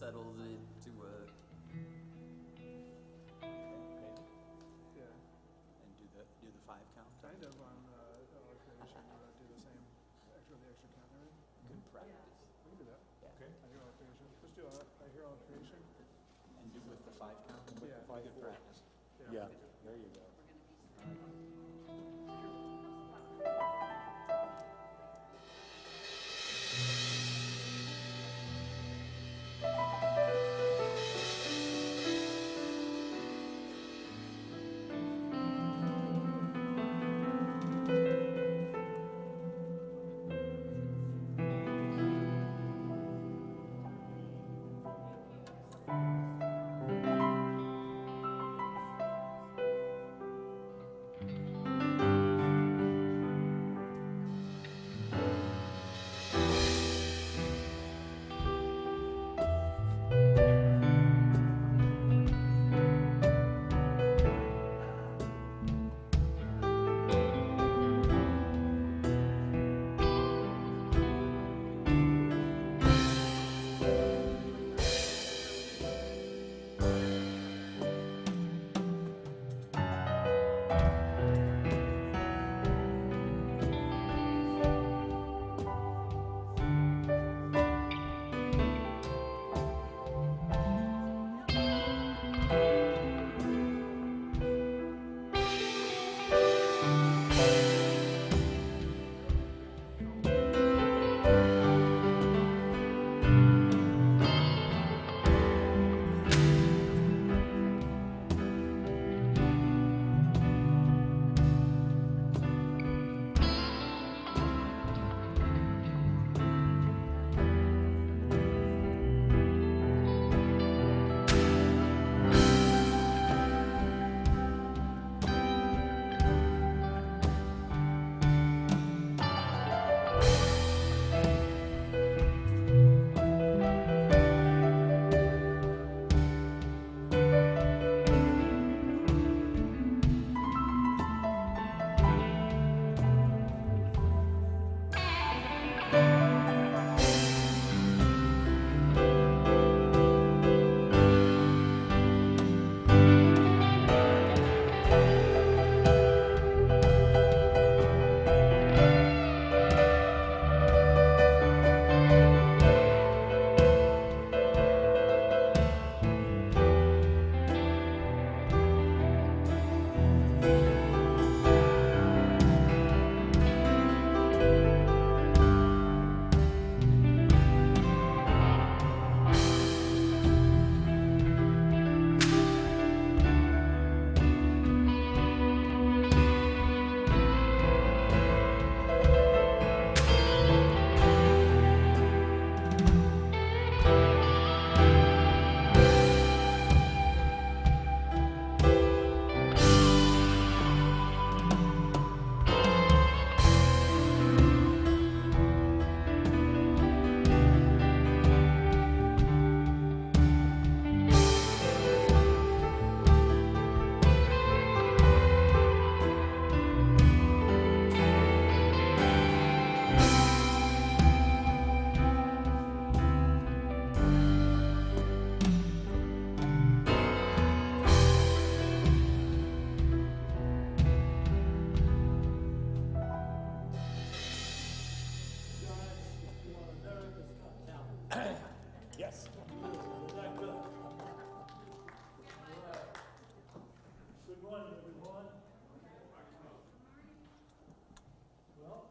settles into a. Yeah. And do the 5 count. Kind of on creation, do the same, the extra count and everything. Good practice. We can do that. Yeah. Okay. I hear all creation. Let's do I hear all creation. And do with the 5 count. Yeah. Good practice. Yeah, there you go. Yes. Good morning, everyone. Well,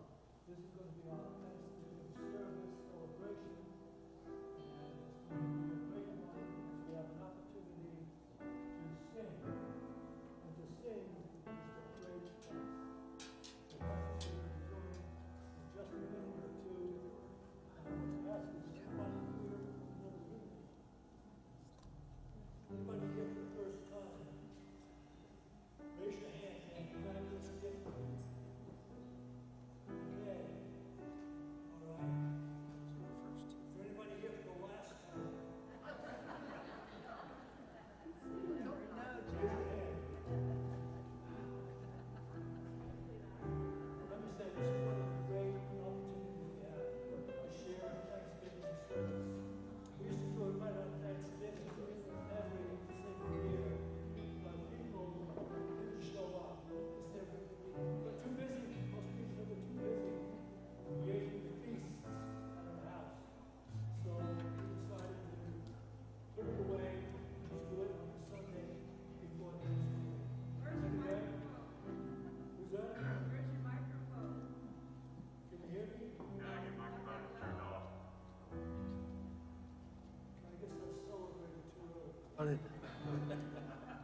this is going to be our Thanksgiving service celebration, and it's going to be a great one because we have an opportunity to sing. And to sing is to praise Christ. So that's what we're doing in just a minute or two. And I want to ask if somebody here knows music. Anybody here for the first time? Raise your hand and you got this gift. Okay.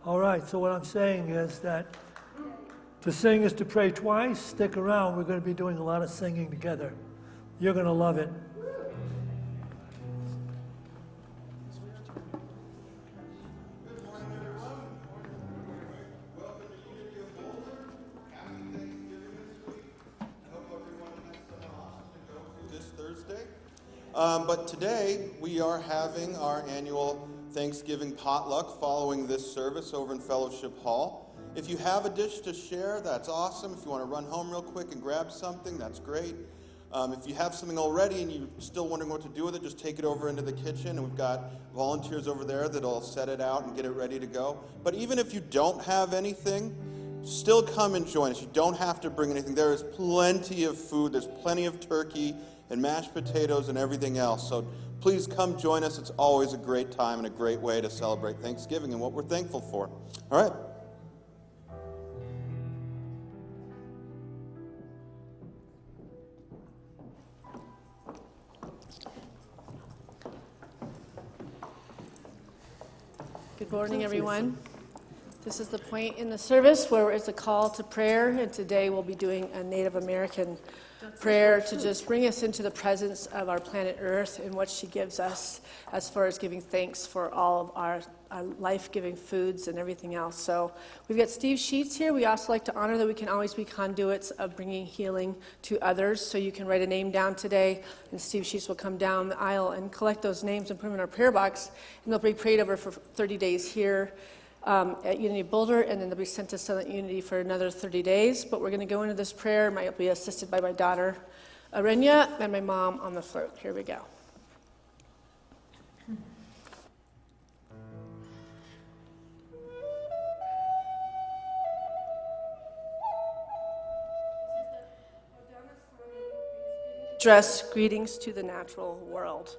All right, so what I'm saying is that to sing is to pray twice. Stick around. We're going to be doing a lot of singing together. You're going to love it. Good morning, everyone. Welcome to Unity of Boulder. Happy Thanksgiving this week. I hope everyone has something awesome to go to this Thursday. But today we are having our annual Thanksgiving potluck following this service over in Fellowship Hall. If you have a dish to share, that's awesome. If you want to run home real quick and grab something, that's great. If you have something already and you're still wondering what to do with it, just take it over into the kitchen, and we've got volunteers over there that'll set it out and get it ready to go. But even if you don't have anything, still come and join us. You don't have to bring anything. There is plenty of food. There's plenty of turkey and mashed potatoes and everything else. So please come join us. It's always a great time and a great way to celebrate Thanksgiving and what we're thankful for. All right. Good morning, everyone. This is the point in the service where it's a call to prayer, and today we'll be doing a Native American prayer to just bring us into the presence of our planet Earth and what she gives us as far as giving thanks for all of our life-giving foods and everything else. So we've got Steve Sheets here. We also like to honor that we can always be conduits of bringing healing to others. So you can write a name down today, and Steve Sheets will come down the aisle and collect those names and put them in our prayer box, and they'll be prayed over for 30 days here at Unity Boulder, and then they'll be sent to Southern Unity for another 30 days. But we're going to go into this prayer. I'll be assisted by my daughter, Arenya, and my mom on the float. Here we go. Address greetings to the natural world.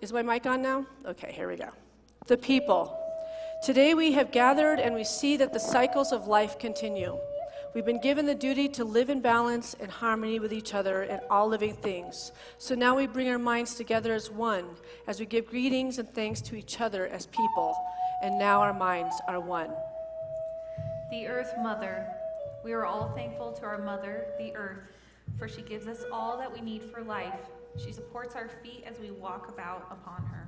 Is my mic on now? Okay, here we go. The people. Today we have gathered and we see that the cycles of life continue. We've been given the duty to live in balance and harmony with each other and all living things. So now we bring our minds together as one, as we give greetings and thanks to each other as people. And now our minds are one. The Earth Mother. We are all thankful to our Mother, the Earth, for she gives us all that we need for life. She supports our feet as we walk about upon her.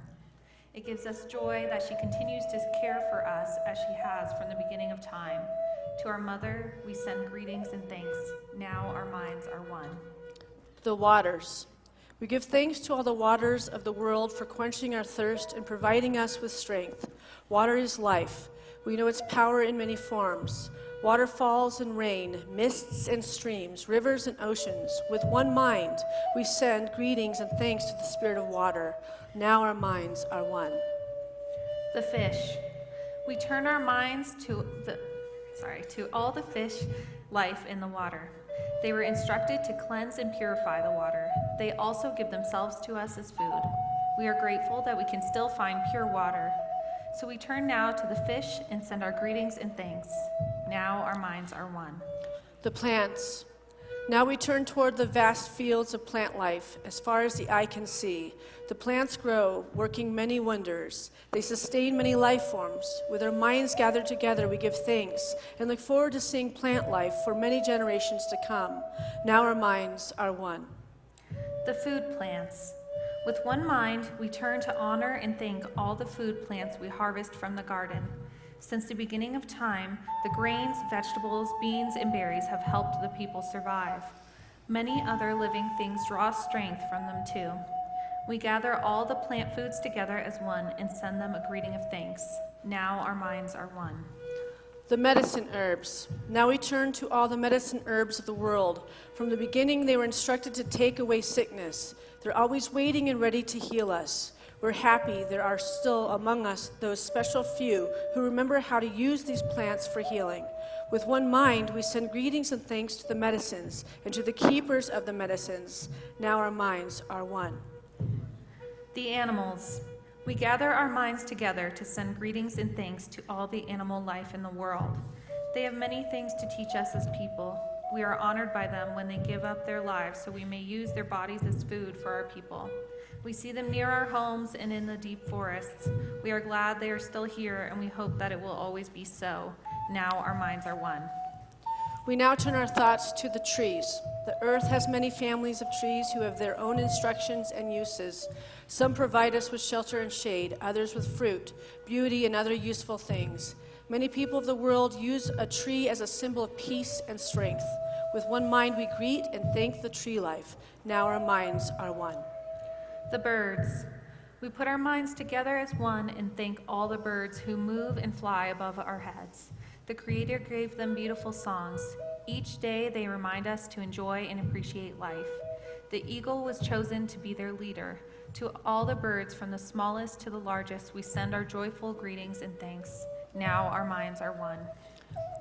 It gives us joy that she continues to care for us as she has from the beginning of time. To our Mother, we send greetings and thanks. Now our minds are one. The waters. We give thanks to all the waters of the world for quenching our thirst and providing us with strength. Water is life. We know its power in many forms. Waterfalls and rain, mists and streams, rivers and oceans. With one mind, we send greetings and thanks to the Spirit of water. Now our minds are one. The fish. We turn our minds to all the fish life in the water. They were instructed to cleanse and purify the water. They also give themselves to us as food. We are grateful that we can still find pure water. So we turn now to the fish and send our greetings and thanks. Now our minds are one. The plants. Now we turn toward the vast fields of plant life, as far as the eye can see. The plants grow, working many wonders. They sustain many life forms. With our minds gathered together, we give thanks and look forward to seeing plant life for many generations to come. Now our minds are one. The food plants. With one mind, we turn to honor and thank all the food plants we harvest from the garden. Since the beginning of time, the grains, vegetables, beans, and berries have helped the people survive. Many other living things draw strength from them too. We gather all the plant foods together as one and send them a greeting of thanks. Now our minds are one. The medicine herbs. Now we turn to all the medicine herbs of the world. From the beginning, they were instructed to take away sickness. They're always waiting and ready to heal us. We're happy there are still among us those special few who remember how to use these plants for healing. With one mind, we send greetings and thanks to the medicines and to the keepers of the medicines. Now our minds are one. The animals. We gather our minds together to send greetings and thanks to all the animal life in the world. They have many things to teach us as people. We are honored by them when they give up their lives so we may use their bodies as food for our people. We see them near our homes and in the deep forests. We are glad they are still here, and we hope that it will always be so. Now our minds are one. We now turn our thoughts to the trees. The earth has many families of trees who have their own instructions and uses. Some provide us with shelter and shade, others with fruit, beauty, and other useful things. Many people of the world use a tree as a symbol of peace and strength. With one mind we greet and thank the tree life. Now our minds are one. The birds. We put our minds together as one and thank all the birds who move and fly above our heads. The Creator gave them beautiful songs. Each day they remind us to enjoy and appreciate life. The eagle was chosen to be their leader. To all the birds, from the smallest to the largest, we send our joyful greetings and thanks. Now our minds are one.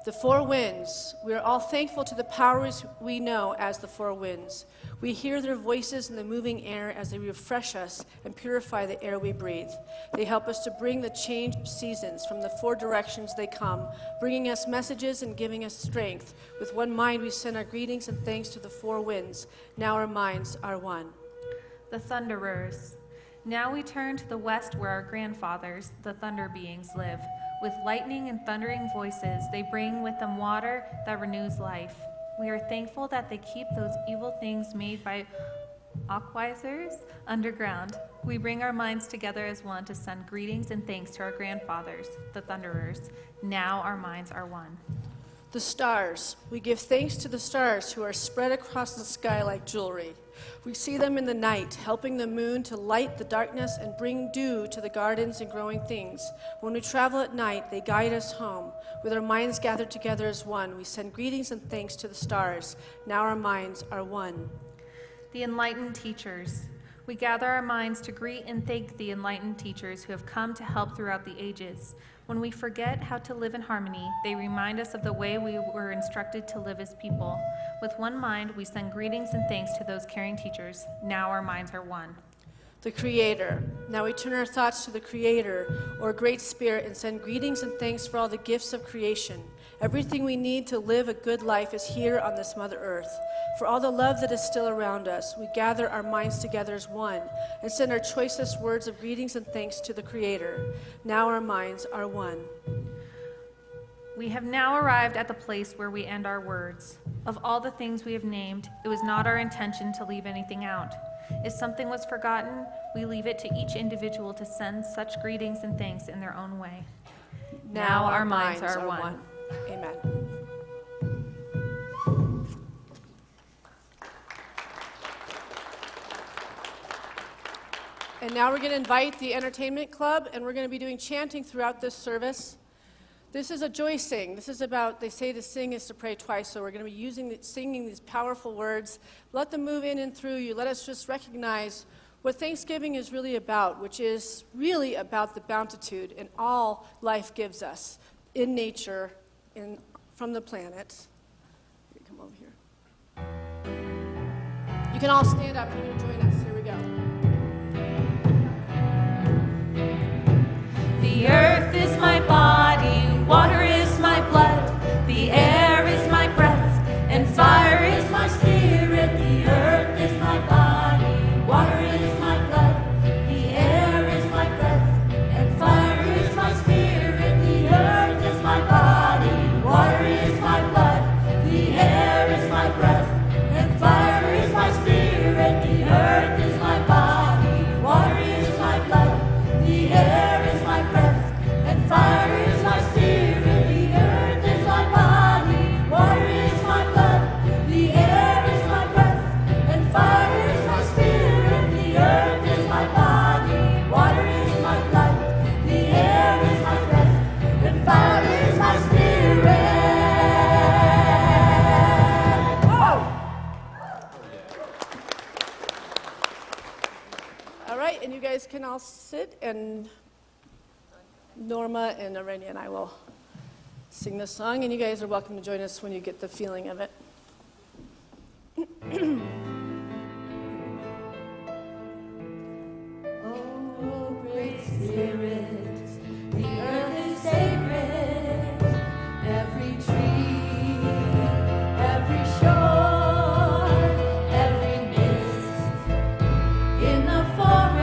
The four winds. We are all thankful to the powers we know as the four winds. We hear their voices in the moving air as they refresh us and purify the air we breathe. They help us to bring the changed seasons from the four directions they come, bringing us messages and giving us strength. With one mind we send our greetings and thanks to the four winds. Now our minds are one. The thunderers. Now we turn to the west where our grandfathers, the thunder beings, live. With lightning and thundering voices, they bring with them water that renews life. We are thankful that they keep those evil things made by aquizers underground. We bring our minds together as one to send greetings and thanks to our grandfathers, the thunderers. Now our minds are one. The stars. We give thanks to the stars who are spread across the sky like jewelry. We see them in the night, helping the moon to light the darkness and bring dew to the gardens and growing things. When we travel at night, they guide us home. With our minds gathered together as one, we send greetings and thanks to the stars. Now our minds are one. The enlightened teachers. We gather our minds to greet and thank the enlightened teachers who have come to help throughout the ages. When we forget how to live in harmony, they remind us of the way we were instructed to live as people. With one mind, we send greetings and thanks to those caring teachers. Now our minds are one. The Creator. Now we turn our thoughts to the Creator, or Great Spirit, and send greetings and thanks for all the gifts of creation. Everything we need to live a good life is here on this Mother Earth. For all the love that is still around us, we gather our minds together as one and send our choicest words of greetings and thanks to the Creator. Now our minds are one. We have now arrived at the place where we end our words. Of all the things we have named, it was not our intention to leave anything out. If something was forgotten, we leave it to each individual to send such greetings and thanks in their own way. Now our minds are one. Amen. And now we're going to invite the entertainment club, and we're going to be doing chanting throughout this service. This is a joy sing. This is about, they say to sing is to pray twice, so we're going to be singing these powerful words. Let them move in and through you. Let us just recognize what Thanksgiving is really about, which is really about the bountitude and all life gives us in nature, from the planet. You come over here. You can all stand up and you're going to join us. Here we go. The earth is my body, water is my blood, the air is my breath, and fire is my spirit. The earth is my body, water is my blood, the air is my breath, and fire is my spirit. The earth is my body, water is my blood, the air is my breath, and fire is my spirit. The earth is my body, water is my blood, the air is my breath, and fire is my spirit. The earth is my body, water is my blood, the air is my breath, and fire is my spirit. The earth is my body, water is my blood, the air is my breath, and fire is my spirit. All right, and you guys can all sit, and Norma and Arenia and I will sing this song, and you guys are welcome to join us when you get the feeling of it. Oh, great Spirit, the earth is sacred, every tree, every shore, every mist, in the forest.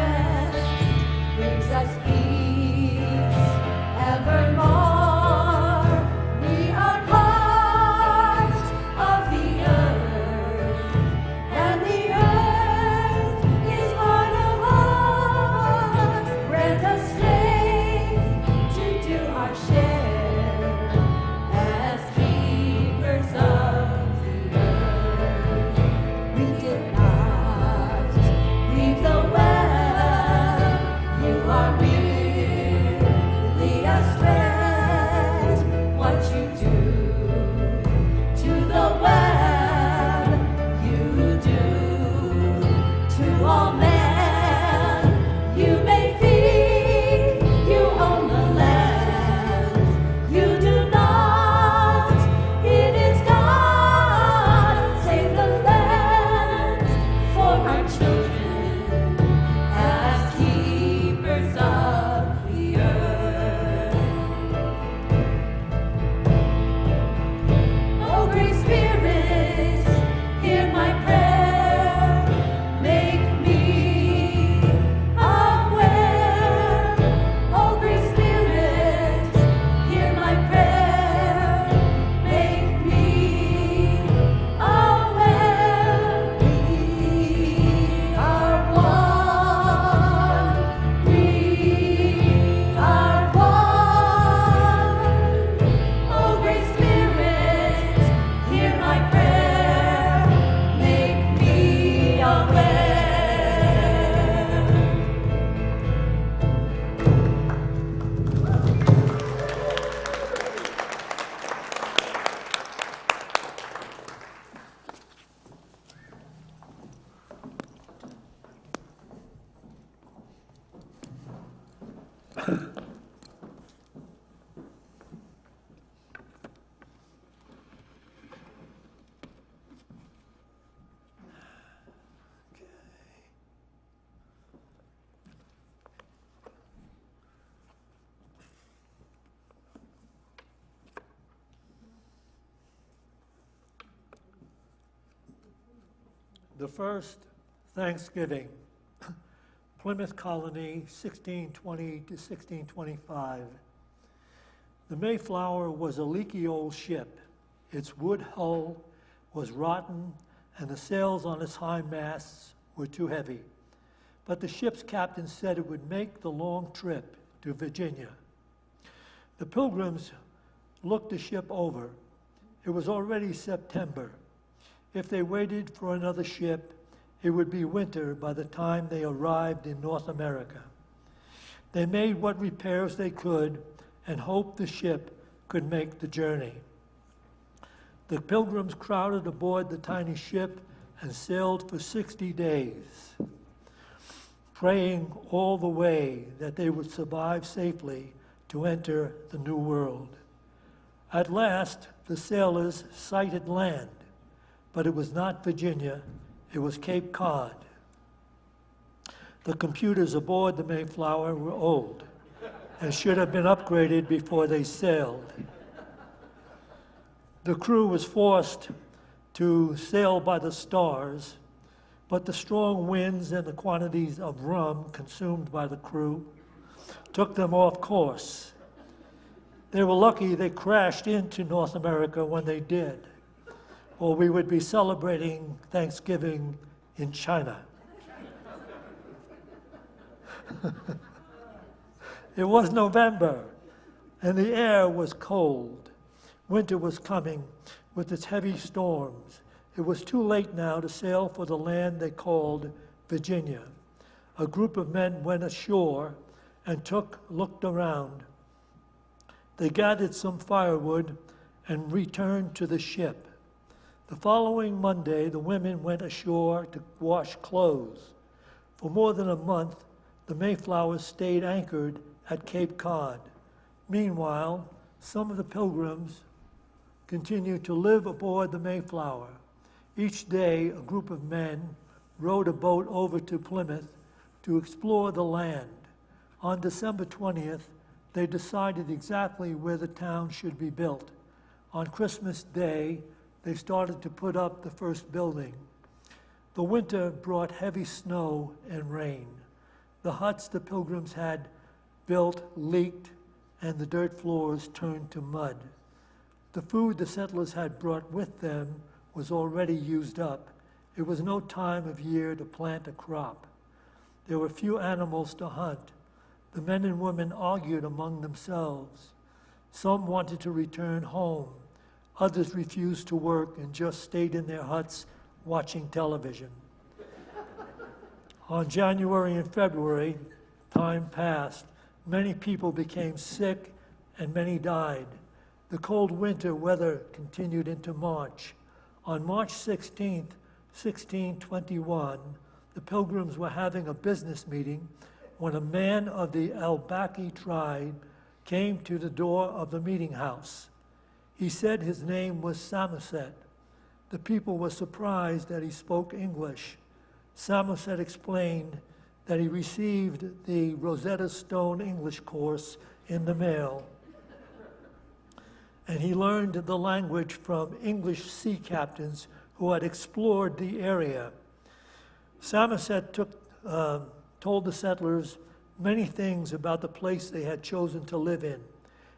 The first Thanksgiving, Plymouth Colony, 1620 to 1625. The Mayflower was a leaky old ship. Its wood hull was rotten, and the sails on its high masts were too heavy. But the ship's captain said it would make the long trip to Virginia. The Pilgrims looked the ship over. It was already September. If they waited for another ship, it would be winter by the time they arrived in North America. They made what repairs they could and hoped the ship could make the journey. The Pilgrims crowded aboard the tiny ship and sailed for 60 days, praying all the way that they would survive safely to enter the New World. At last, the sailors sighted land, but it was not Virginia, it was Cape Cod. The computers aboard the Mayflower were old and should have been upgraded before they sailed. The crew was forced to sail by the stars, but the strong winds and the quantities of rum consumed by the crew took them off course. They were lucky they crashed into North America when they did, or we would be celebrating Thanksgiving in China. It was November, and the air was cold. Winter was coming with its heavy storms. It was too late now to sail for the land they called Virginia. A group of men went ashore and looked around. They gathered some firewood and returned to the ship. The following Monday, the women went ashore to wash clothes. For more than a month, the Mayflower stayed anchored at Cape Cod. Meanwhile, some of the Pilgrims continued to live aboard the Mayflower. Each day, a group of men rowed a boat over to Plymouth to explore the land. On December 20th, they decided exactly where the town should be built. On Christmas Day, they started to put up the first building. The winter brought heavy snow and rain. The huts the Pilgrims had built leaked, and the dirt floors turned to mud. The food the settlers had brought with them was already used up. It was no time of year to plant a crop. There were few animals to hunt. The men and women argued among themselves. Some wanted to return home. Others refused to work and just stayed in their huts watching television. On January and February, time passed. Many people became sick and many died. The cold winter weather continued into March. On March 16th, 1621, the Pilgrims were having a business meeting when a man of the Albaki tribe came to the door of the meeting house. He said his name was Samoset. The people were surprised that he spoke English. Samoset explained that he received the Rosetta Stone English course in the mail, and he learned the language from English sea captains who had explored the area. Samoset told the settlers many things about the place they had chosen to live in.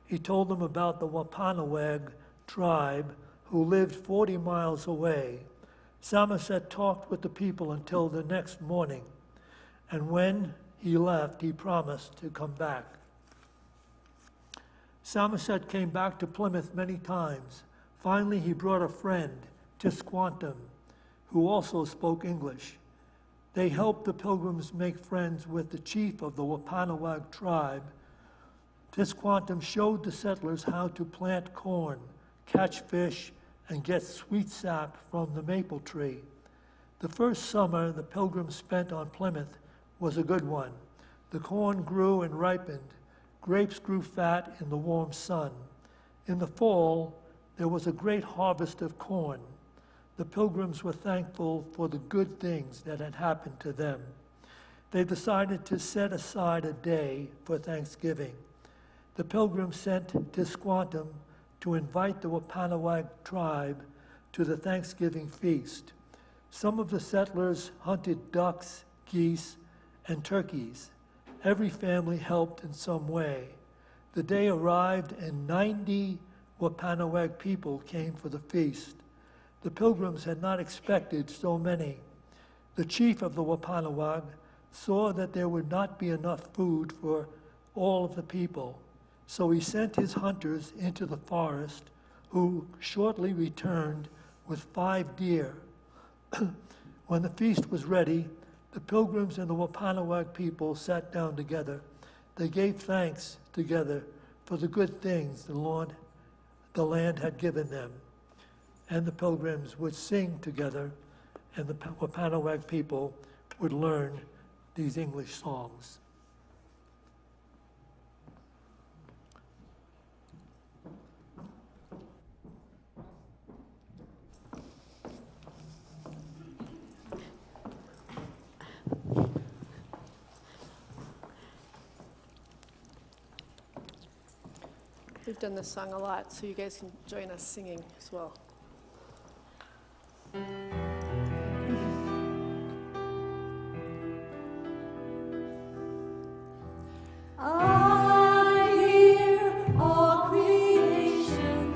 He told them about the Wampanoag tribe who lived 40 miles away. Samoset talked with the people until the next morning, and when he left, he promised to come back. Samoset came back to Plymouth many times. Finally, he brought a friend, Tisquantum, who also spoke English. They helped the Pilgrims make friends with the chief of the Wampanoag tribe. Tisquantum showed the settlers how to plant corn, catch fish, and get sweet sap from the maple tree. The first summer the Pilgrims spent on Plymouth was a good one. The corn grew and ripened. Grapes grew fat in the warm sun. In the fall, there was a great harvest of corn. The Pilgrims were thankful for the good things that had happened to them. They decided to set aside a day for Thanksgiving. The Pilgrims sent Tisquantum to invite the Wampanoag tribe to the Thanksgiving feast. Some of the settlers hunted ducks, geese, and turkeys. Every family helped in some way. The day arrived and 90 Wapanawag people came for the feast. The pilgrims had not expected so many. The chief of the Wapanawag saw that there would not be enough food for all of the people, so he sent his hunters into the forest, who shortly returned with 5 deer. When the feast was ready, the pilgrims and the Wapanawag people sat down together. They gave thanks together for the good things the land had given them. And the pilgrims would sing together, and the Wapanawag people would learn these English songs. We've done this song a lot, so you guys can join us singing as well. I hear all creation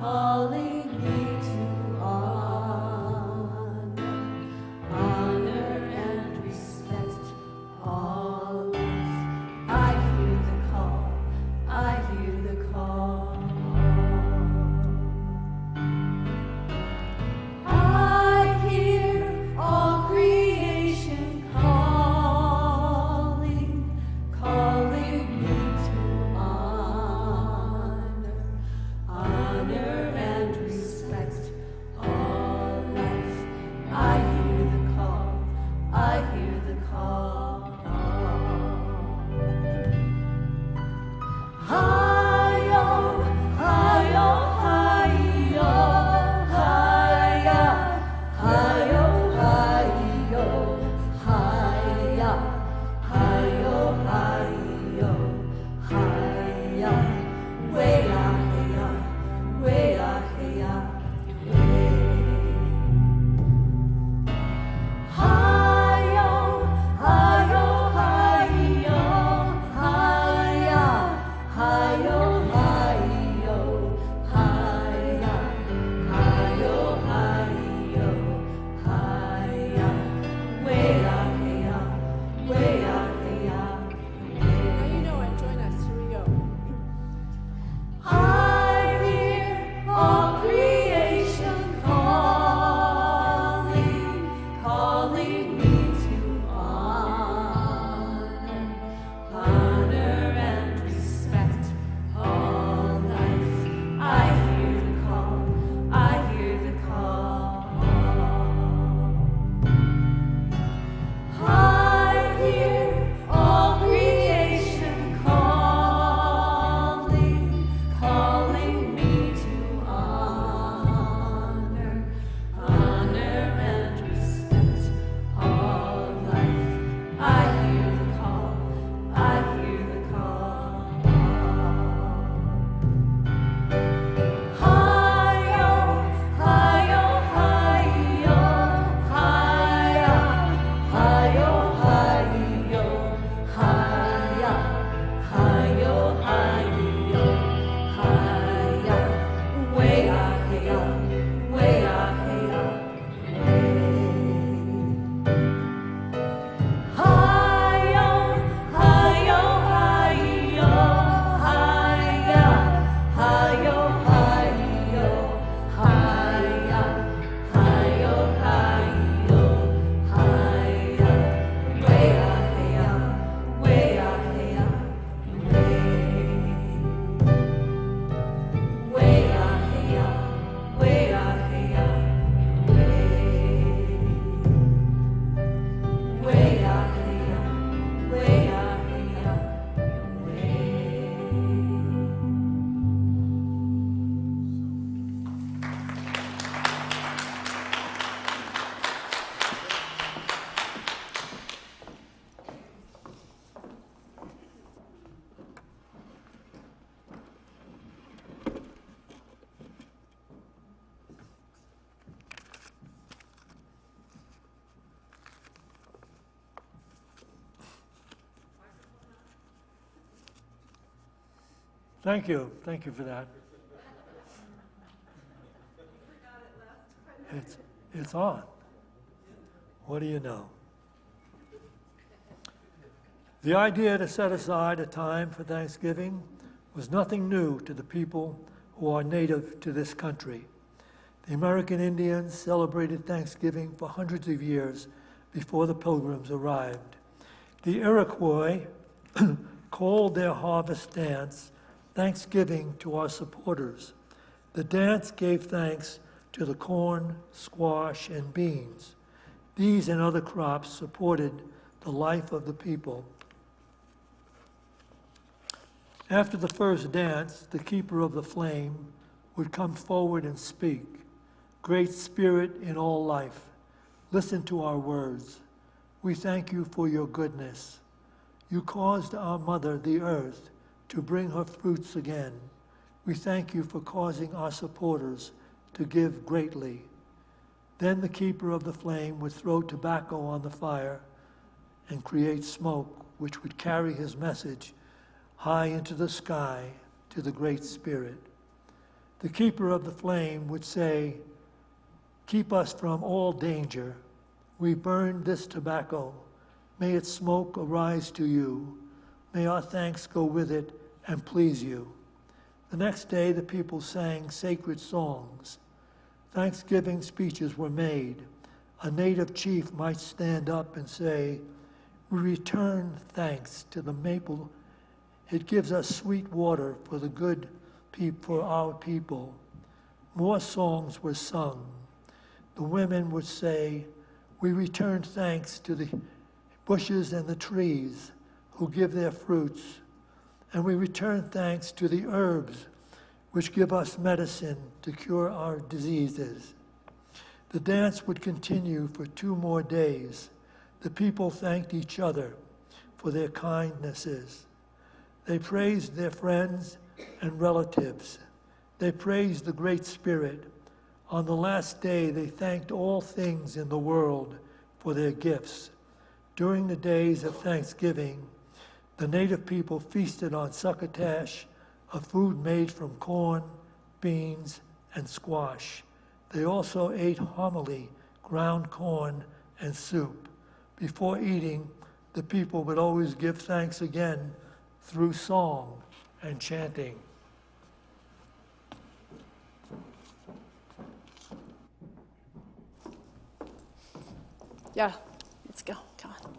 calling me to honor and respect all life. I hear the call, I hear the call. Thank you for that. It's on. What do you know? The idea to set aside a time for Thanksgiving was nothing new to the people who are native to this country. The American Indians celebrated Thanksgiving for hundreds of years before the Pilgrims arrived. The Iroquois called their harvest dance Thanksgiving to our supporters. The dance gave thanks to the corn, squash, and beans. These and other crops supported the life of the people. After the first dance, the keeper of the flame would come forward and speak. Great Spirit in all life, listen to our words. We thank you for your goodness. You caused our mother, the earth, to bring her fruits again. We thank you for causing our supporters to give greatly. Then the keeper of the flame would throw tobacco on the fire and create smoke, which would carry his message high into the sky to the Great Spirit. The keeper of the flame would say, keep us from all danger. We burn this tobacco. May its smoke arise to you. May our thanks go with it and please you. The next day, the people sang sacred songs. Thanksgiving speeches were made. A native chief might stand up and say, we return thanks to the maple. It gives us sweet water for the good for our people. More songs were sung. The women would say, we return thanks to the bushes and the trees who give their fruits, and we return thanks to the herbs which give us medicine to cure our diseases. The dance would continue for 2 more days. The people thanked each other for their kindnesses. They praised their friends and relatives. They praised the Great Spirit. On the last day, they thanked all things in the world for their gifts. During the days of Thanksgiving, the native people feasted on succotash, a food made from corn, beans, and squash. They also ate hominy, ground corn, and soup. Before eating, the people would always give thanks again through song and chanting. Yeah, let's go. Come on.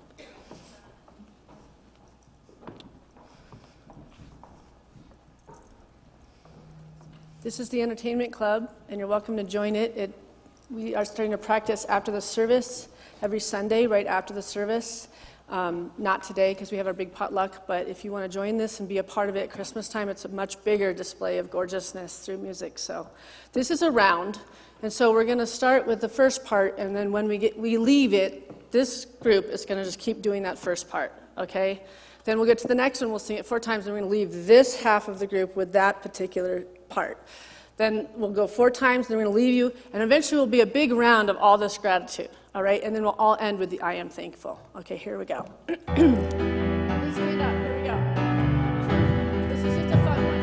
This is the entertainment club, and you're welcome to join it. We are starting to practice after the service, every Sunday, right after the service. Not today because we have our big potluck, but if you want to join this and be a part of it at Christmas time, it's a much bigger display of gorgeousness through music. So this is a round, and so we're going to start with the first part, and then when we leave it, this group is going to just keep doing that first part, okay? Then we'll get to the next one, we'll sing it 4 times, and we're going to leave this half of the group with that particular part. Then we'll go 4 times, then we're going to leave you, and eventually will be a big round of all this gratitude, all right? And then we'll all end with the I am thankful. Okay, here we go. Please stand up, here we go. This is just a fun one.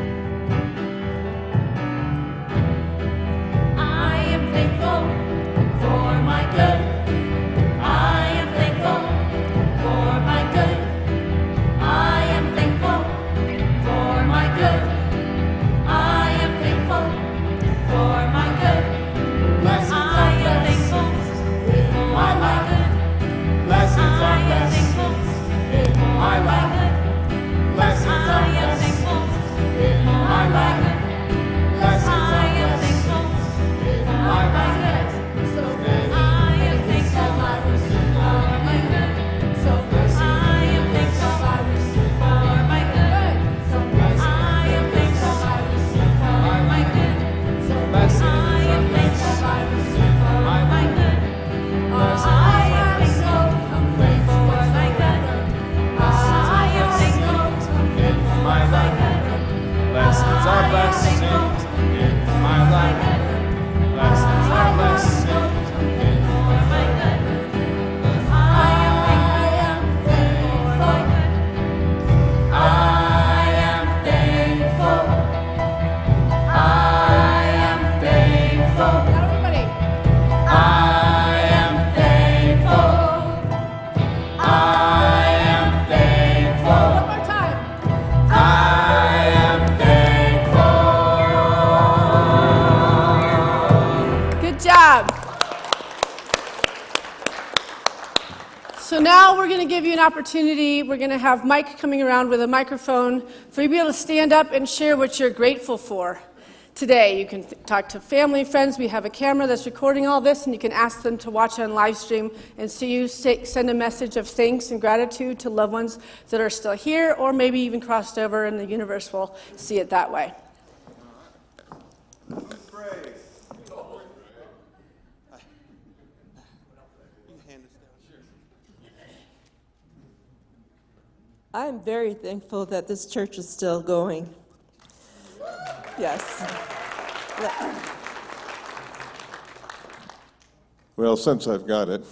I am thankful for my good. I am thankful for my good. I am thankful for my good. I am thankful for my good. Blessings I on am blessings thankful in for my my life. good. Blessings I on am blessings thankful in for my my life. good. Blessings I on am blessings thankful in for my my life. good. Blessings I on am blessings thankful in for my my life. good. So I many am now we're going to give you an opportunity. We're going to have Mike coming around with a microphone for you to be able to stand up and share what you're grateful for today. You can talk to family, friends. We have a camera that's recording all this, and you can ask them to watch on live stream and see you send a message of thanks and gratitude to loved ones that are still here, or maybe even crossed over, and the universe will see it that way. Let's pray. I'm very thankful that this church is still going. Yes. Well, since I've got it.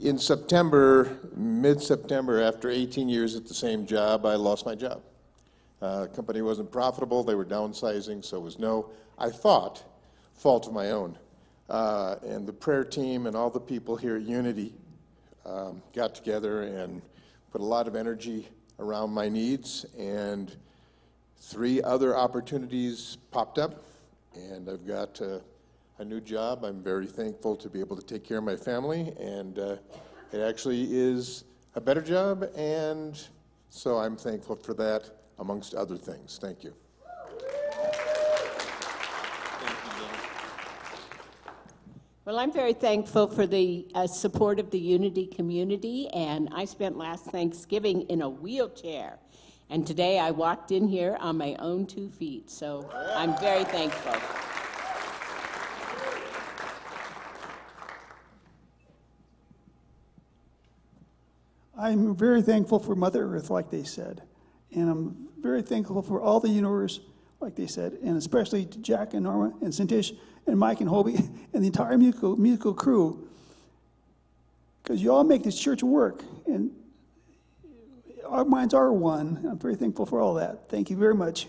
In September, mid-September, after 18 years at the same job, I lost my job. Company wasn't profitable, they were downsizing, so it was I thought, fault of my own. And the prayer team and all the people here at Unity got together and put a lot of energy around my needs, and 3 other opportunities popped up, and I've got a new job. I'm very thankful to be able to take care of my family, and it actually is a better job, and so I'm thankful for that, amongst other things. Thank you. Well, I'm very thankful for the support of the Unity community, and I spent last Thanksgiving in a wheelchair, and today I walked in here on my own 2 feet, so I'm very thankful. I'm very thankful for Mother Earth, like they said, and I'm very thankful for all the universe, like they said, and especially to Jack and Norma and Cintish and Mike and Hobie and the entire musical crew, because you all make this church work, and our minds are one. I'm very thankful for all that. Thank you very much.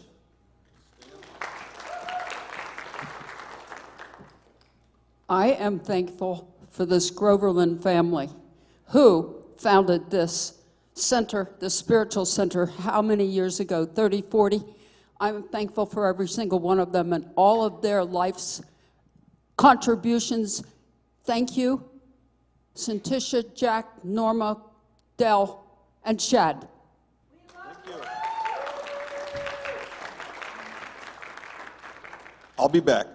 I am thankful for this Groverland family who founded this center, this spiritual center, how many years ago, 30, 40? I'm thankful for every single one of them and all of their life's contributions. Thank you, Cintisha, Jack, Norma, Dell, and Shad. Thank you. I'll be back.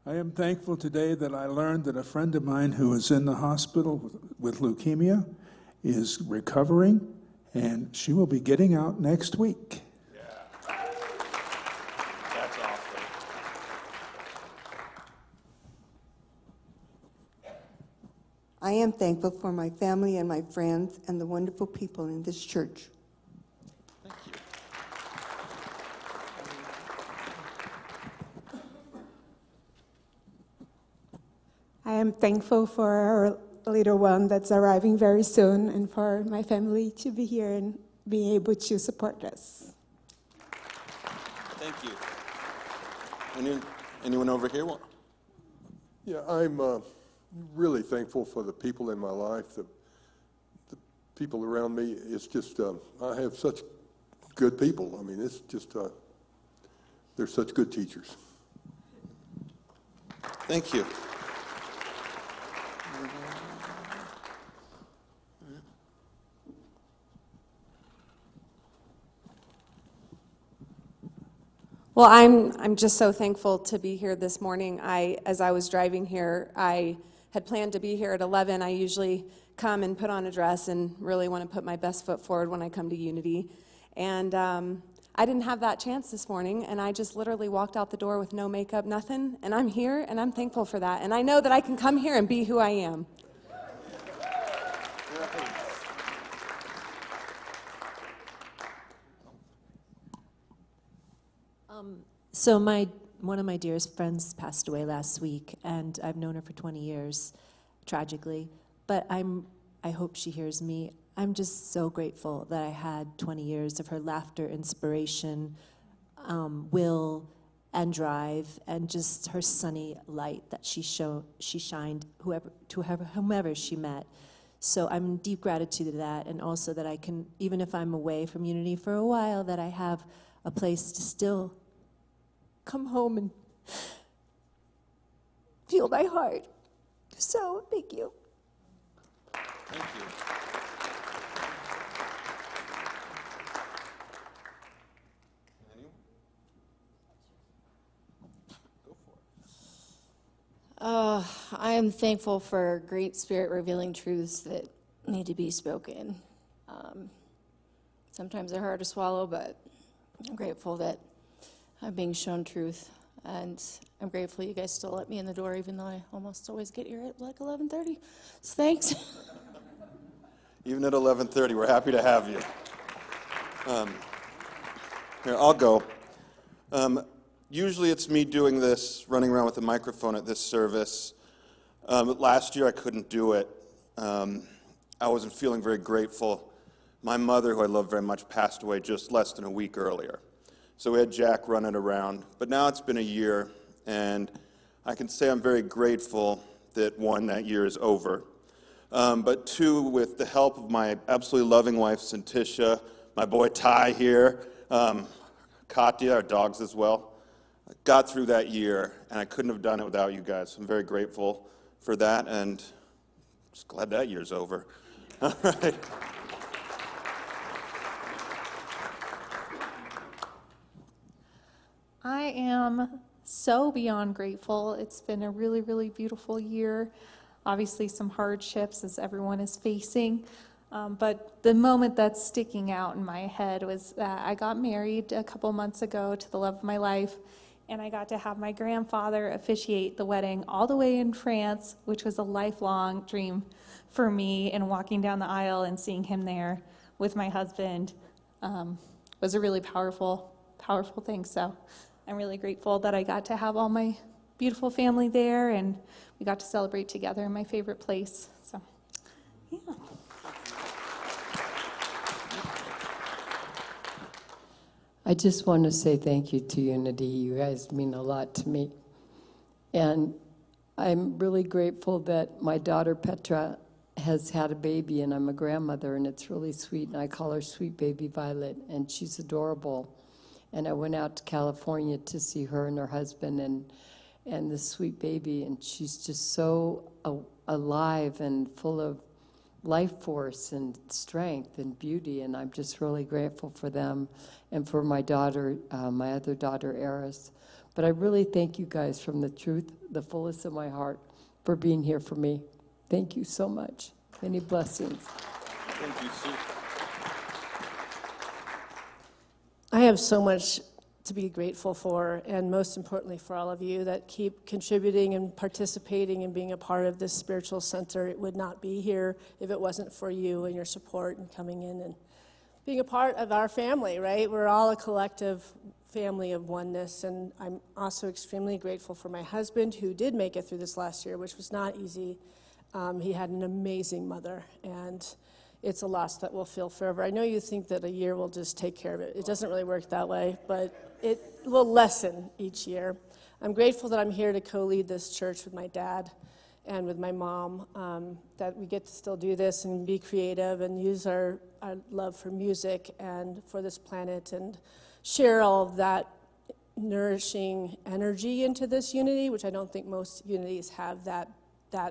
I am thankful today that I learned that a friend of mine who is in the hospital with leukemia is recovering, and she will be getting out next week. Yeah. That's awesome. I am thankful for my family and my friends and the wonderful people in this church. Thank you. I am thankful for our little one that's arriving very soon, and for my family to be here and being able to support us. Thank you. Anyone over here? Yeah, I'm really thankful for the people in my life, the people around me. It's just, I have such good people. I mean, it's just, they're such good teachers. Thank you. Well, I'm just so thankful to be here this morning. As I was driving here, I had planned to be here at 11. I usually come and put on a dress and really want to put my best foot forward when I come to Unity. And I didn't have that chance this morning, and I just literally walked out the door with no makeup, nothing, and I'm here, and I'm thankful for that. And I know that I can come here and be who I am. So one of my dearest friends passed away last week, and I've known her for 20 years, tragically. But I hope she hears me. I'm just so grateful that I had 20 years of her laughter, inspiration, will, and drive, and just her sunny light that she shined whomever she met. So I'm in deep gratitude to that, and also that I can, even if I'm away from Unity for a while, that I have a place to still come home and feel my heart. So, thank you. Thank you. Anyone? Go for it. I am thankful for great spirit revealing truths that need to be spoken. Sometimes they're hard to swallow, but I'm grateful that I'm being shown truth. And I'm grateful you guys still let me in the door, even though I almost always get here at like 11:30. So thanks. Even at 11:30, we're happy to have you. Here, I'll go. Usually it's me doing this, running around with a microphone at this service. Last year I couldn't do it. I wasn't feeling very grateful. My mother, who I love very much, passed away just less than a week earlier. So we had Jack running around. But now it's been a year, and I can say I'm very grateful that, one, that year is over. But two, with the help of my absolutely loving wife, Santisha, my boy Ty here, Katya, our dogs as well, I got through that year, and I couldn't have done it without you guys. I'm very grateful for that, and just glad that year's over. All right. I am so beyond grateful. It's been a really, really beautiful year. Obviously, some hardships as everyone is facing. But the moment that's sticking out in my head was that I got married a couple months ago to the love of my life, and I got to have my grandfather officiate the wedding all the way in France, which was a lifelong dream for me. And walking down the aisle and seeing him there with my husband was a really powerful thing. So I'm really grateful that I got to have all my beautiful family there, and we got to celebrate together in my favorite place. So, yeah. I just want to say thank you to Unity. You guys mean a lot to me. And I'm really grateful that my daughter Petra has had a baby, and I'm a grandmother, and it's really sweet, and I call her Sweet Baby Violet, and she's adorable. And I went out to California to see her and her husband and the sweet baby, and she's just so alive and full of life force and strength and beauty, and I'm just really grateful for them and for my daughter, my other daughter, Eris. But I really thank you guys from the truth, the fullest of my heart, for being here for me. Thank you so much. Many blessings. Thank you, Sue. I have so much to be grateful for, and most importantly for all of you that keep contributing and participating and being a part of this spiritual center. It would not be here if it wasn't for you and your support and coming in and being a part of our family, right? We're all a collective family of oneness, and I'm also extremely grateful for my husband, who did make it through this last year, which was not easy. He had an amazing mother, and it's a loss that we'll feel forever. I know you think that a year will just take care of it. It doesn't really work that way, but it will lessen each year. I'm grateful that I'm here to co-lead this church with my dad and with my mom, that we get to still do this and be creative and use our love for music and for this planet and share all of that nourishing energy into this unity, which I don't think most unities have that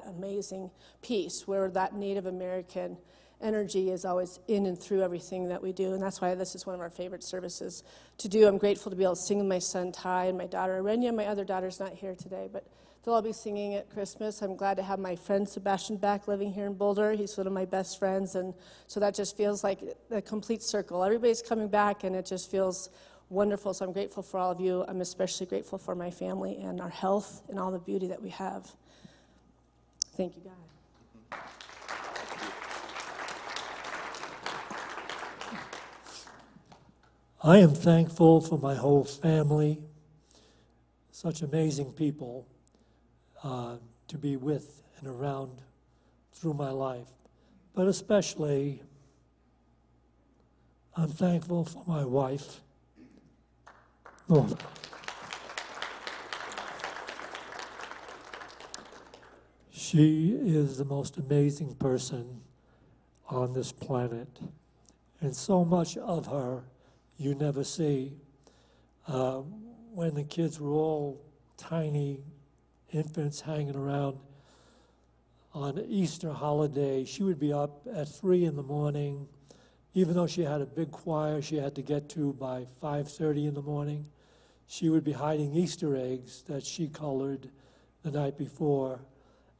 amazing piece where that Native American energy is always in and through everything that we do, and that's why this is one of our favorite services to do. I'm grateful to be able to sing with my son Ty and my daughter Arenya. My other daughter's not here today, but they'll all be singing at Christmas. I'm glad to have my friend Sebastian back living here in Boulder. He's one of my best friends, and so that just feels like a complete circle. Everybody's coming back, and it just feels wonderful, so I'm grateful for all of you. I'm especially grateful for my family and our health and all the beauty that we have. Thank you, God. I am thankful for my whole family, such amazing people to be with and around through my life. But especially, I'm thankful for my wife. Oh. She is the most amazing person on this planet, and so much of her you never see. When the kids were all tiny infants hanging around. On Easter holiday, she would be up at 3 in the morning. Even though she had a big choir she had to get to by 5:30 in the morning, she would be hiding Easter eggs that she colored the night before,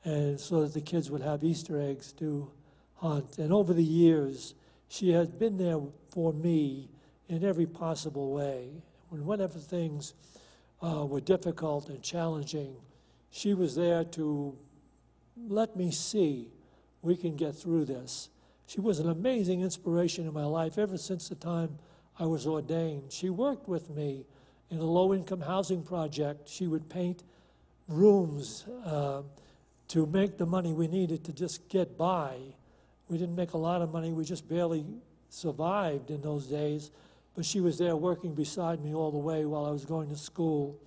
and so that the kids would have Easter eggs to hunt. And over the years, she has been there for me in every possible way. Whenever things were difficult and challenging, she was there to let me see we can get through this. She was an amazing inspiration in my life ever since the time I was ordained. She worked with me in a low-income housing project. She would paint rooms to make the money we needed to just get by. We didn't make a lot of money. We just barely survived in those days. But she was there working beside me all the way while I was going to school.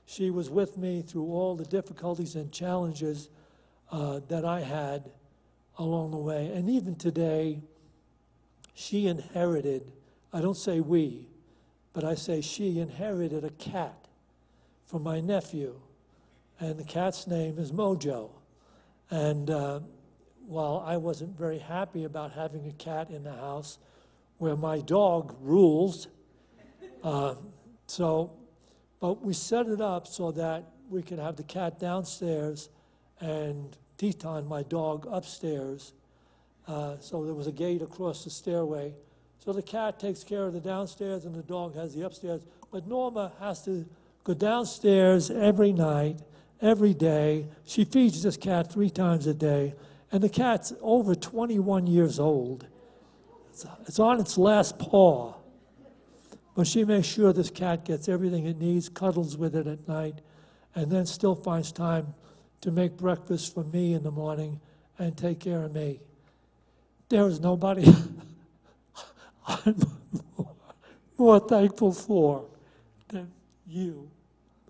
She was with me through all the difficulties and challenges that I had along the way. And even today, she inherited, I don't say we, but I say she inherited a cat from my nephew. And the cat's name is Mojo. And while I wasn't very happy about having a cat in the house where my dog rules, but we set it up so that we could have the cat downstairs and Teton, my dog, upstairs. So there was a gate across the stairway. So the cat takes care of the downstairs and the dog has the upstairs. But Norma has to go downstairs every night, every day. She feeds this cat 3 times a day. And the cat's over 21 years old. It's on its last paw. But she makes sure this cat gets everything it needs, cuddles with it at night, and then still finds time to make breakfast for me in the morning and take care of me. There is nobody I'm more thankful for than you,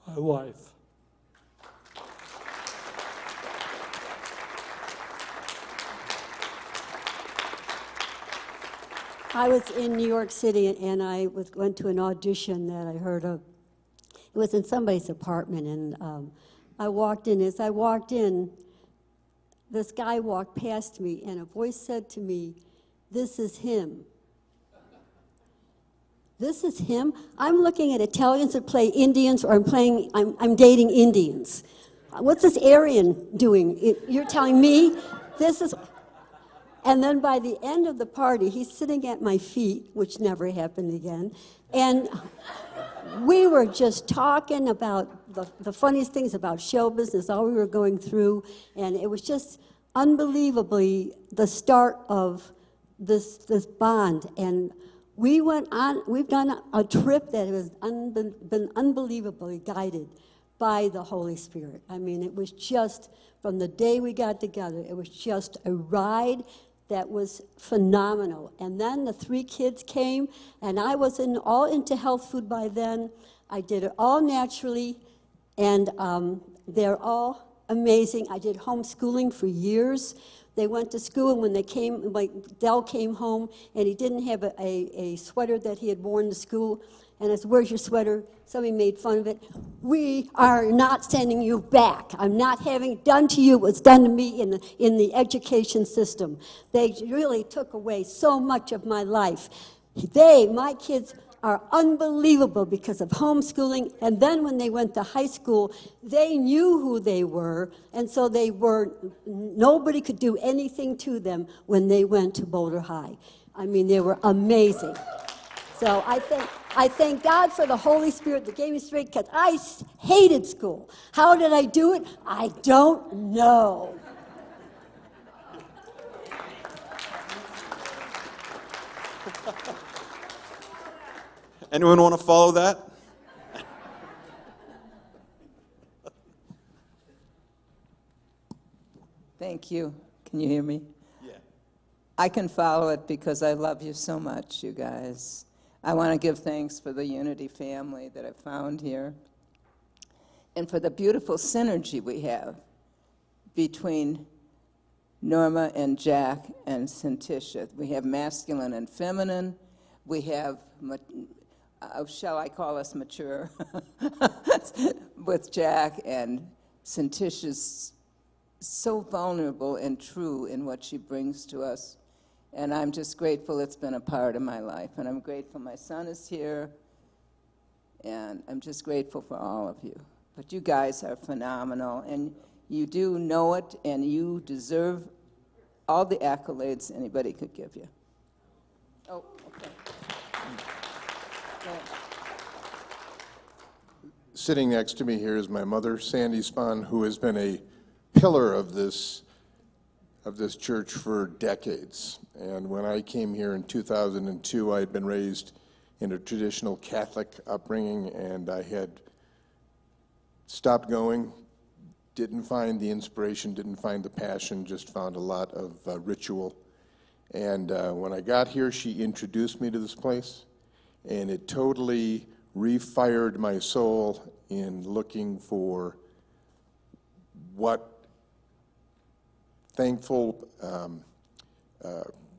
my wife. I was in New York City, and I went to an audition that I heard of. It was in somebody's apartment, and I walked in. As I walked in, this guy walked past me, and a voice said to me, "This is him." This is him? I'm looking at Italians that play Indians, or I'm dating Indians. What's this Aryan doing? You're telling me this is... And then by the end of the party, he's sitting at my feet, which never happened again, and we were just talking about the funniest things about show business, all we were going through, and it was just unbelievably the start of this bond. And we've done a trip that has been unbelievably guided by the Holy Spirit. I mean, it was just, from the day we got together, it was just a ride that was phenomenal. And then the 3 kids came, and I was all into health food by then. I did it all naturally, and they're all amazing. I did homeschooling for years. They went to school, and when they came, like Dell came home, and he didn't have a sweater that he had worn to school. And I said, "Where's your sweater?" Somebody made fun of it. "We are not sending you back. I'm not having it done to you what's done to me in the education system." They really took away so much of my life. My kids are unbelievable because of homeschooling. And then when they went to high school, they knew who they were. And so nobody could do anything to them when they went to Boulder High. I mean, they were amazing. So I thank God for the Holy Spirit that gave me strength, because I hated school. How did I do it? I don't know. Anyone want to follow that? Thank you. Can you hear me? Yeah. I can follow it because I love you so much, you guys. I want to give thanks for the Unity family that I found here and for the beautiful synergy we have between Norma and Jack and Cinticia. We have masculine and feminine. We have, shall I call us mature, with Jack and Santish is so vulnerable and true in what she brings to us. And I'm just grateful it's been a part of my life. And I'm grateful my son is here. And I'm just grateful for all of you. But you guys are phenomenal. And you do know it, and you deserve all the accolades anybody could give you. Oh, okay. Sitting next to me here is my mother, Sandy Spahn, who has been a pillar of this church for decades. And when I came here in 2002, I had been raised in a traditional Catholic upbringing, and I had stopped going, didn't find the inspiration, didn't find the passion, just found a lot of ritual. And when I got here, she introduced me to this place, and it totally refired my soul in looking for what thankful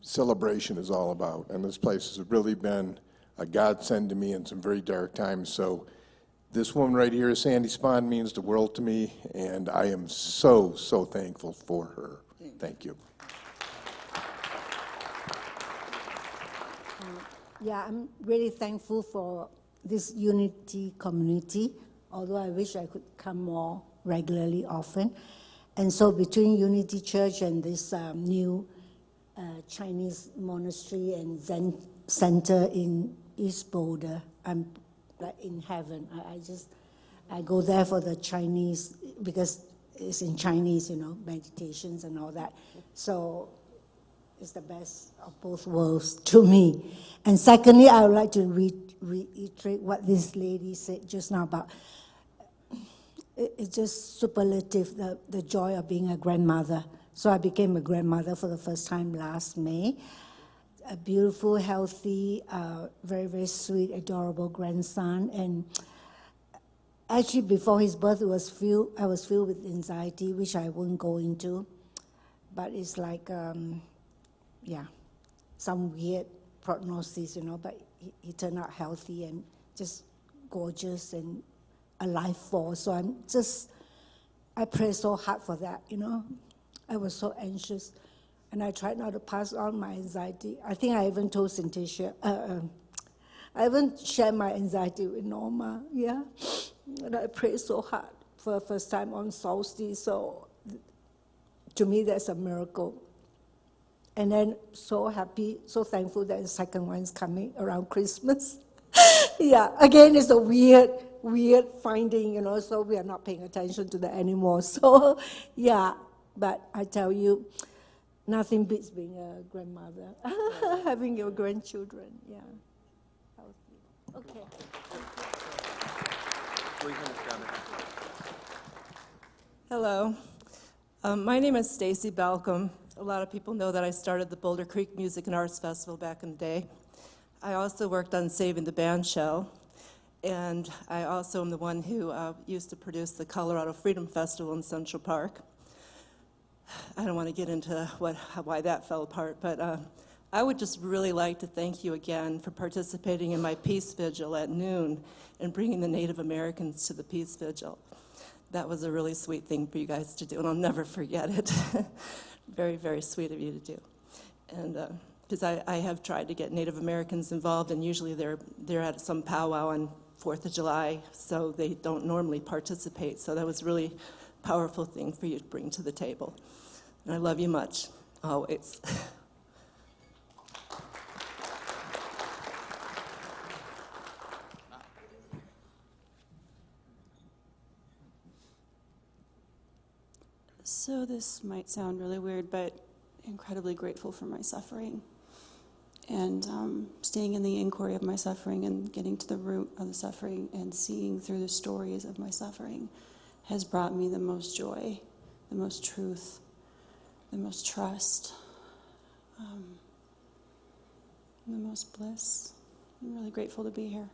celebration is all about. And this place has really been a godsend to me in some very dark times. So this woman right here, Sandy Spahn, means the world to me, and I am so, so thankful for her. Thank you. Yeah, I'm really thankful for this unity community, although I wish I could come more regularly, often. And so between Unity Church and this new Chinese monastery and Zen center in East Boulder, I'm like in heaven. I go there for the Chinese, because it's in Chinese, you know, meditations and all that. So it's the best of both worlds to me. And secondly, I would like to reiterate what this lady said just now about it's just superlative, the joy of being a grandmother. So I became a grandmother for the first time last May. A beautiful, healthy, very, very sweet, adorable grandson. And actually, before his birth, I was filled with anxiety, which I won't go into. But it's like, some weird prognosis, you know, but he turned out healthy and just gorgeous and a life force. So I pray so hard for that, you know. I was so anxious, and I tried not to pass on my anxiety. I think I even told Cynthia, I even shared my anxiety with Norma, yeah. And I prayed so hard for the first time on solstice, so to me that's a miracle. And then so happy, so thankful that the second one is coming around Christmas. Yeah, again, it's a weird finding, you know, so we are not paying attention to that anymore. So, yeah, but I tell you, nothing beats being a grandmother, having your grandchildren, yeah. Okay. Hello. My name is Stacy Balcom. A lot of people know that I started the Boulder Creek Music and Arts Festival back in the day. I also worked on Saving the Band Shell, and I also am the one who used to produce the Colorado Freedom Festival in Central Park. I don't want to get into why that fell apart, but I would just really like to thank you again for participating in my Peace Vigil at noon and bringing the Native Americans to the Peace Vigil. That was a really sweet thing for you guys to do, and I'll never forget it. Very, very sweet of you to do. And because I have tried to get Native Americans involved, and usually they're at some powwow on 4th of July, so they don't normally participate. So that was really a powerful thing for you to bring to the table. And I love you much, always. So this might sound really weird, but incredibly grateful for my suffering. And staying in the inquiry of my suffering and getting to the root of the suffering and seeing through the stories of my suffering has brought me the most joy, the most truth, the most trust, the most bliss. I'm really grateful to be here.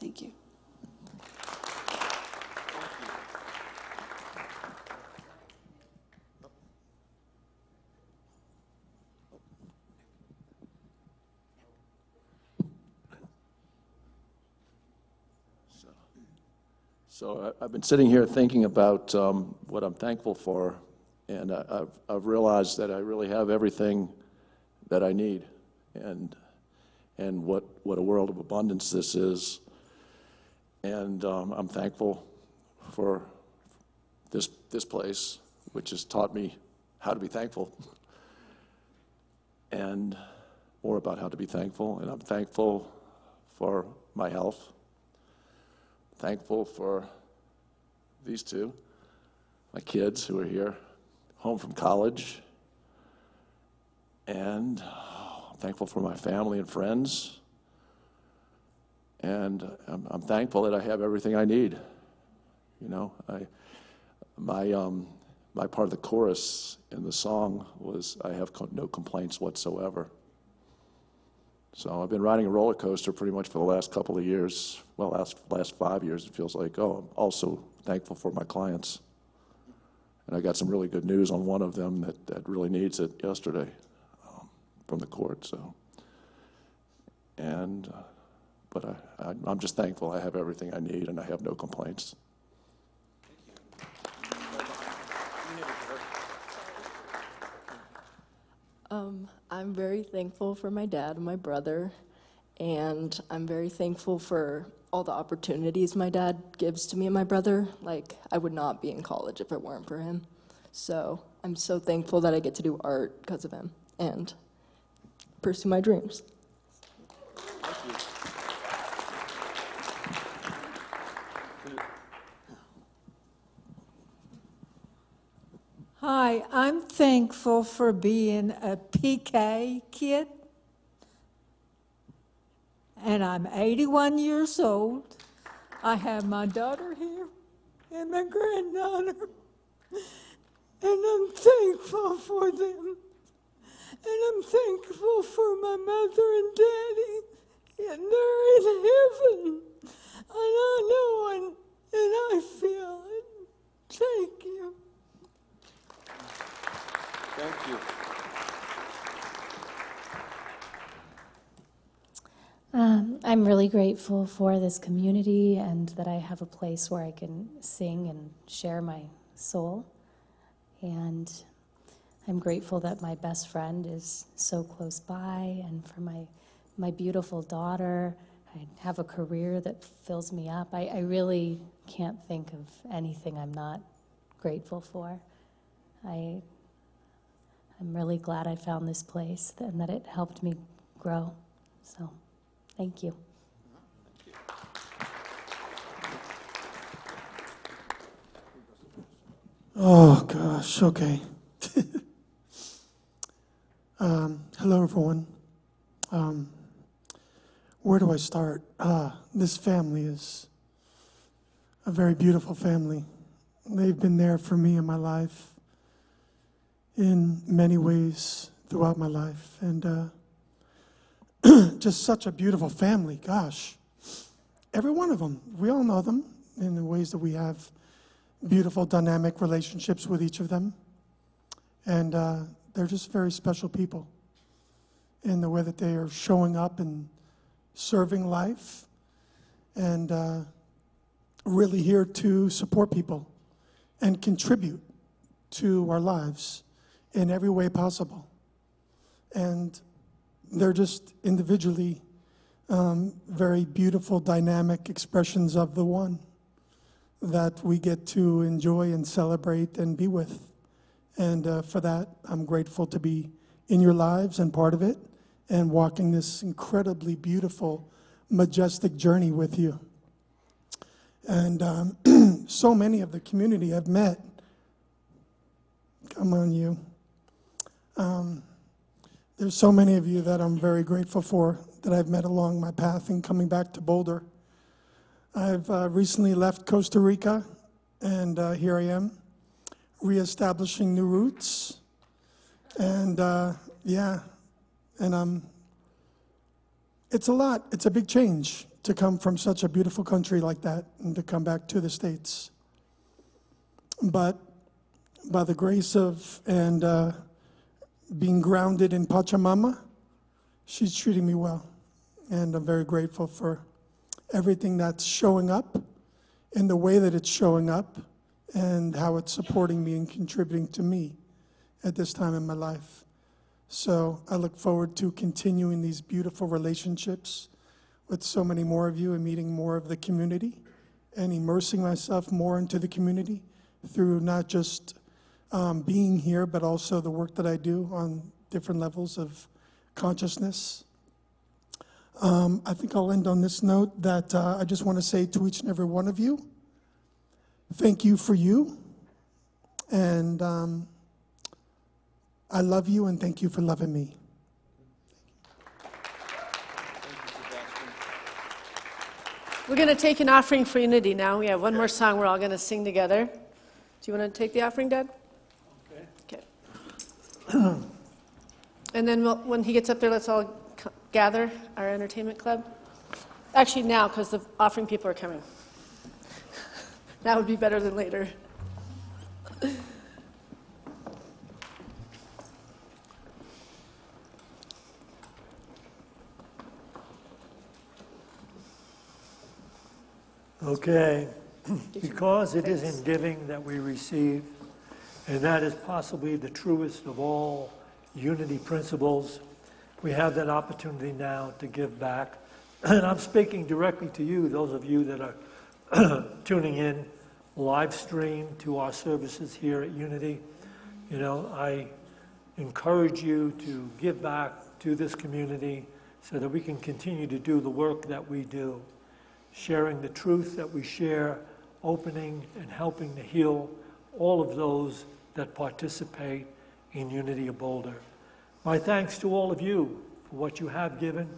Thank you. So I've been sitting here thinking about what I'm thankful for, and I've realized that I really have everything that I need, and what a world of abundance this is. And I'm thankful for this place, which has taught me how to be thankful, and more about how to be thankful. And I'm thankful for my health, thankful for these two, my kids who are here, home from college, and thankful for my family and friends. And I'm thankful that I have everything I need. You know, my part of the chorus in the song was, I have no complaints whatsoever. So I've been riding a roller coaster pretty much for the last couple of years. Well, last 5 years, it feels like. Oh, I'm also thankful for my clients. And I got some really good news on one of them that really needs it yesterday from the court. So, and but I'm just thankful I have everything I need and I have no complaints. I'm very thankful for my dad and my brother, and I'm very thankful for all the opportunities my dad gives to me and my brother. Like, I would not be in college if it weren't for him. So I'm so thankful that I get to do art because of him and pursue my dreams. Hi, I'm thankful for being a PK kid, and I'm 81 years old. I have my daughter here and my granddaughter, and I'm thankful for them. And I'm thankful for my mother and daddy, and they're in heaven. And I know and I feel it. Thank you. Thank you. I'm really grateful for this community and that I have a place where I can sing and share my soul. And I'm grateful that my best friend is so close by, and for my beautiful daughter. I have a career that fills me up. I really can't think of anything I'm not grateful for. I'm really glad I found this place and that it helped me grow. So, thank you. Oh, gosh, okay. Hello, everyone. Where do I start? This family is a very beautiful family. They've been there for me in my life in many ways throughout my life. And just such a beautiful family, gosh. Every one of them, we all know them in the ways that we have beautiful, dynamic relationships with each of them. And they're just very special people in the way that they are showing up and serving life, and really here to support people and contribute to our lives in every way possible. And they're just individually very beautiful, dynamic expressions of the one that we get to enjoy and celebrate and be with. And for that, I'm grateful to be in your lives and part of it, and walking this incredibly beautiful, majestic journey with you. And so many of the community I've met. Come on, you. There's so many of you that I'm very grateful for that I've met along my path in coming back to Boulder. I've recently left Costa Rica, and here I am, reestablishing new roots. And yeah, and it's a lot. It's a big change to come from such a beautiful country like that and to come back to the States. But by the grace of and being grounded in Pachamama, she's treating me well. And I'm very grateful for everything that's showing up in the way that it's showing up and how it's supporting me and contributing to me at this time in my life. So I look forward to continuing these beautiful relationships with so many more of you and meeting more of the community and immersing myself more into the community through not just being here, but also the work that I do on different levels of consciousness. I think I'll end on this note that I just want to say to each and every one of you, thank you for you, and I love you and thank you for loving me. We're going to take an offering for unity now. We have one more song we're all going to sing together. Do you want to take the offering, Dad? Okay. And then when he gets up there, let's all gather our entertainment club. Actually now, because the offering people are coming. That would be better than later. Okay, because it is in giving that we receive, and that is possibly the truest of all unity principles, we have that opportunity now to give back. And I'm speaking directly to you, those of you that are tuning in live stream to our services here at Unity. You know, I encourage you to give back to this community so that we can continue to do the work that we do, sharing the truth that we share, opening and helping to heal all of those that participate in Unity of Boulder. My thanks to all of you for what you have given,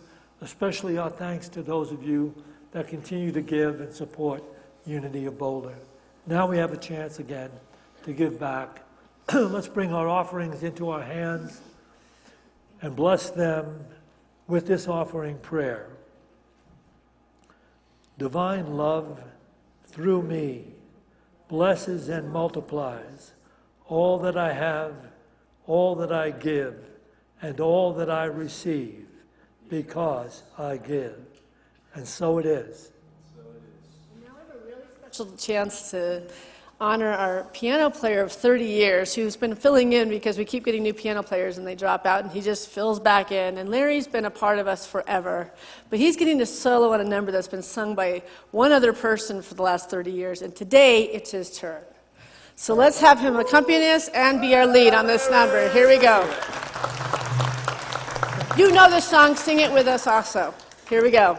especially our thanks to those of you that continue to give and support Unity of Boulder. Now we have a chance again to give back. Let's bring our offerings into our hands and bless them with this offering prayer. Divine love through me blesses and multiplies all that I have, all that I give, and all that I receive, because I give. And so it is. Now we have a really special chance to honor our piano player of 30 years who's been filling in because we keep getting new piano players and they drop out and he just fills back in. And Larry's been a part of us forever. But he's getting to solo on a number that's been sung by one other person for the last 30 years. And today it's his turn. So let's have him accompany us and be our lead on this number. Here we go. You know the song, sing it with us also. Here we go.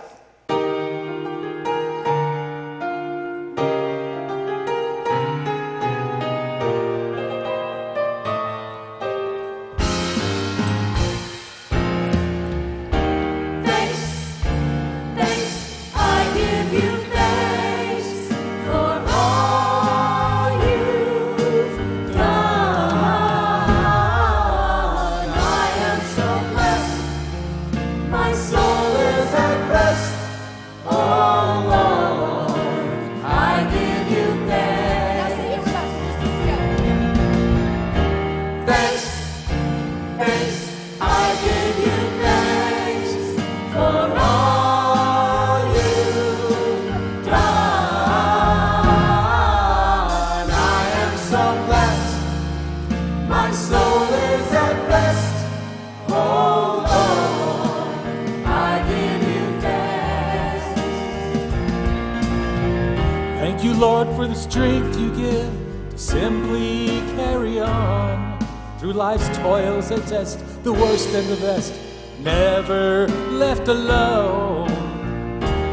Thank you, Lord, for the strength you give to simply carry on through life's toils that test the worst and the best. Never left alone,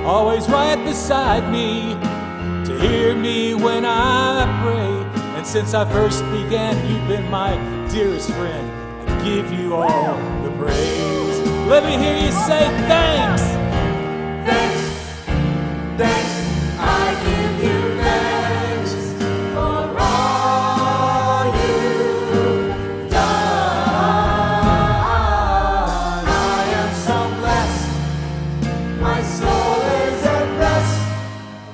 always right beside me to hear me when I pray. And since I first began, you've been my dearest friend. I give you all the praise. Let me hear you say thanks. Thanks, thanks. I give you thanks for all you've done. I am so blessed. My soul is at rest.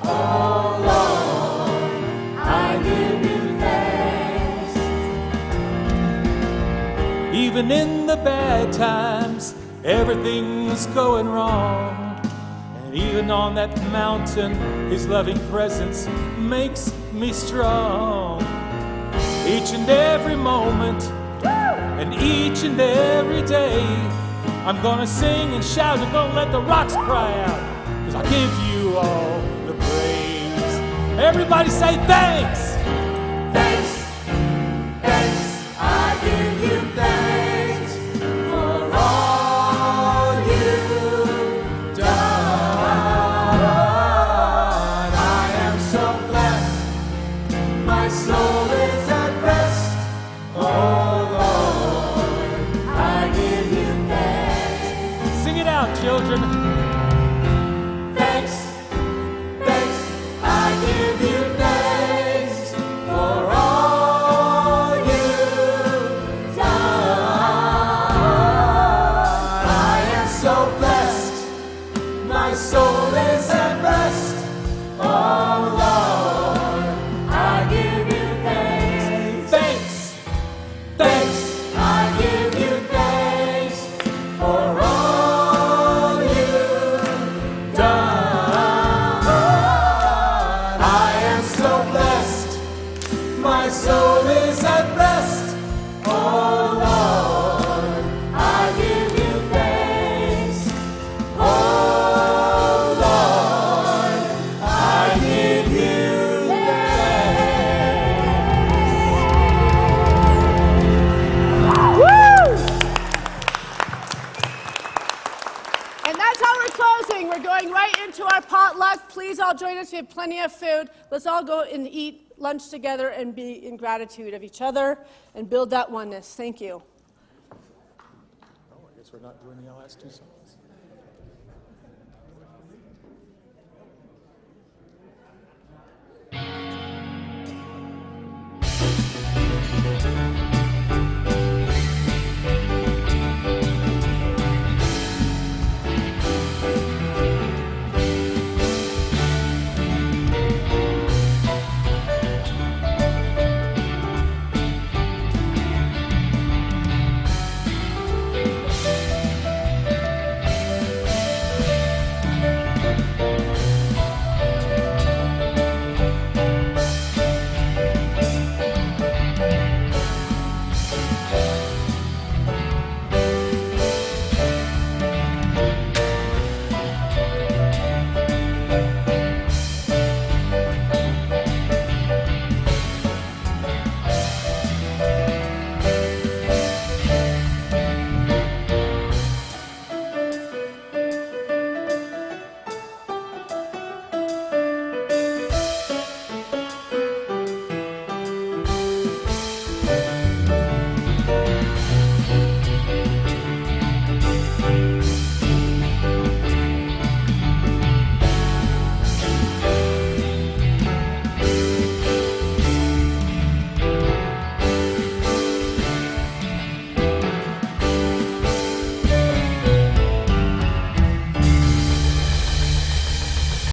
Oh Lord, I give you thanks. Even in the bad times, everything's going wrong. Even on that mountain, His loving presence makes me strong. Each and every moment, and each and every day, I'm gonna sing and shout and gonna let the rocks cry out, 'cause I give you all the praise. Everybody say thanks. Thanks, thanks, I give you thanks for all you've done. I am so blessed, my soul is at rest. Oh Lord, I give you thanks. Sing it out, children. Thanks, thanks, I give you thanks for all you've done. I am so blessed, my soul is at rest. Oh Lord, I give you thanks. Thanks, thanks, I give you thanks for all you've done. I am so blessed, my soul is at rest. Oh Lord, I give you thanks. Oh Lord, I give you And that's how we're closing. We're going right into our potluck. Please all join us. We have plenty of food. Let's all go and eat lunch together and be in gratitude of each other and build that oneness. Thank you. Oh, I guess we're not doing the last two songs.